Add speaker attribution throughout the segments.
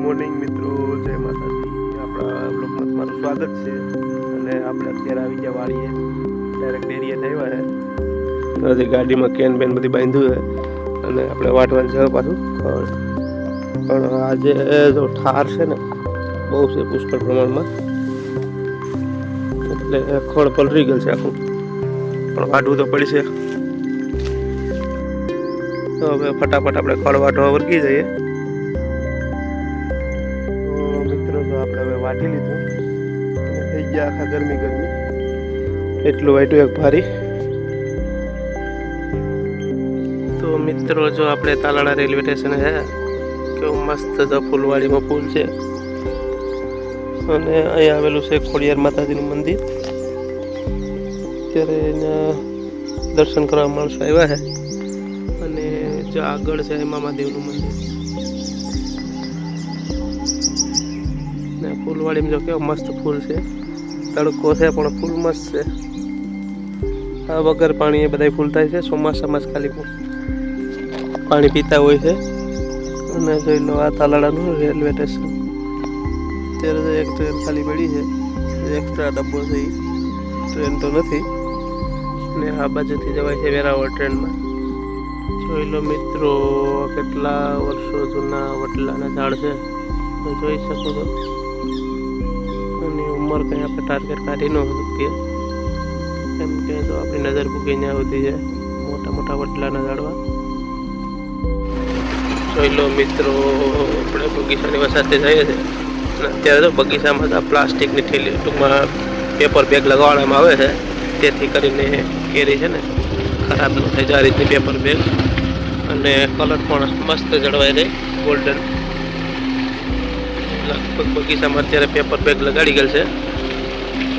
Speaker 1: Morning મિત્રો, જય માતાજી। આપણા બ્લોગમાં તમારું સ્વાગત છે। અને આપણે અત્યારે આવી ગયા વાળીએ, ડાયરેક્ટ ડેરીએ થયા છે। હજી ગાડીમાં કેન બેન બધી બાંધ્યું છે અને આપણે વાટવાનું છે પાછું ખડ। પણ આજે જો ઠાર છે ને બહુ છે પુષ્કળ પ્રમાણમાં, એટલે ખડ પલરી ગયેલ છે આખું, પણ વાટવું તો પડશે। તો હવે ફટાફટ આપણે ખડ વાટવા વર્ગી જઈએ। મિત્રો તો આપણે હવે વાટી લીધું અને થઈ ગયા આખા ગરમી એટલું વાટ્યું એક ભારી। તો મિત્રો જો આપણે તાલાળા રેલવે સ્ટેશન છે, કેવું મસ્ત ફૂલવાડીમાં ફૂલ છે અને અહીંયા આવેલું છે ખોડિયાર માતાજીનું મંદિર। અત્યારે એના દર્શન કરવા માણસો આવ્યા છે અને જો આગળ છે મામાદેવનું મંદિર ને ફૂલવાડીમાં જો કેવા મસ્ત ફૂલ છે, તડકો છે પણ ફૂલ મસ્ત છે। આ વગર પાણી એ બધા ફૂલ થાય છે, ચોમાસામાં જ ખાલી પાણી પીતા હોય છે। અને જોઈ લો આ તાલાળાનું રેલવે સ્ટેશન, અત્યારે એક ટ્રેન ખાલી પડી છે, એક્સ્ટ્રા ડબ્બો છે, એ ટ્રેન તો નથી ને આ બાજુથી જવાય છે વેરાવળ ટ્રેનમાં। જોઈ લો મિત્રો, કેટલા વર્ષો જૂના વડલાના ઝાડ છે, જોઈ શકો છો। અને ઉંમર કંઈ આપણે ટાર્ગેટ કાઢી ન શકીએ, કેમ કે તો આપણી નજર પૂકી ત્યાં સુધી છે મોટા મોટા વડલાના ઝાડવા। જોઈ લો મિત્રો, આપણે બગીચાની વસાતે જઈએ છીએ અને અત્યારે તો બગીચામાં તો પ્લાસ્ટિકની થેલી, ટૂંકમાં પેપર બેગ લગાવવામાં આવે છે, જેથી કરીને કેરી છે ને ખરાબ ન થાય, આ રીતની પેપર બેગ। અને કલર પણ મસ્ત જળવાઈ રહે, ગોલ્ડન। લગભગ બગીચામાં અત્યારે પેપર બેગ લગાડી ગયેલ છે,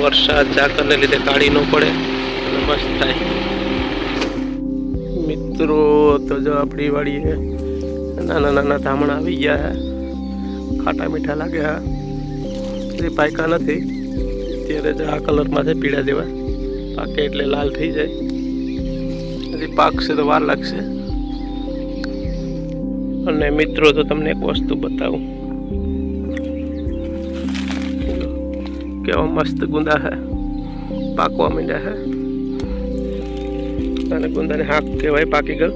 Speaker 1: વરસાદ ઝાકરને લીધે કાઢી ન પડે અને મસ્ત થાય। મિત્રો તો જો આપણી વાડીએ નાના નાના ધામણા આવી ગયા, ખાટા મીઠા લાગ્યા, હજી પાક્યા નથી। અત્યારે જ આ કલરમાં છે, પીળા જેવા, પાકે એટલે લાલ થઈ જાય, હજી પાકશે તો વાર લાગશે। અને મિત્રો તો તમને એક વસ્તુ બતાવું, કેવા મસ્ત ગુંદા છે, પાકવા માંડ્યા છે। અને ગુંદાને હાક કહેવાય, પાકી ગયેલ।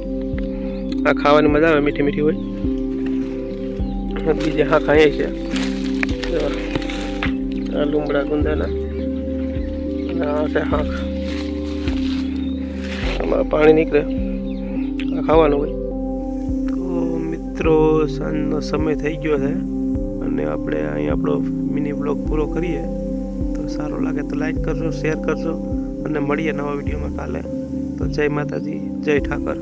Speaker 1: આ ખાવાની મજા આવે, મીઠી મીઠી હોય। બીજે હા ખાઈએ છે, આ લીમડા ગુંદાના, આ છે હાંક, આમાં પાણી નીકળે, આ ખાવાનું હોય। તો મિત્રો સાંજનો સમય થઈ ગયો છે અને આપણે અહીં આપણો મિની બ્લોગ પૂરો કરીએ। તો સારું લાગે તો લાઈક કરજો, શેર કરજો અને મળીએ નવા વિડીયોમાં કાલે। તો જય માતાજી, જય ઠાકર।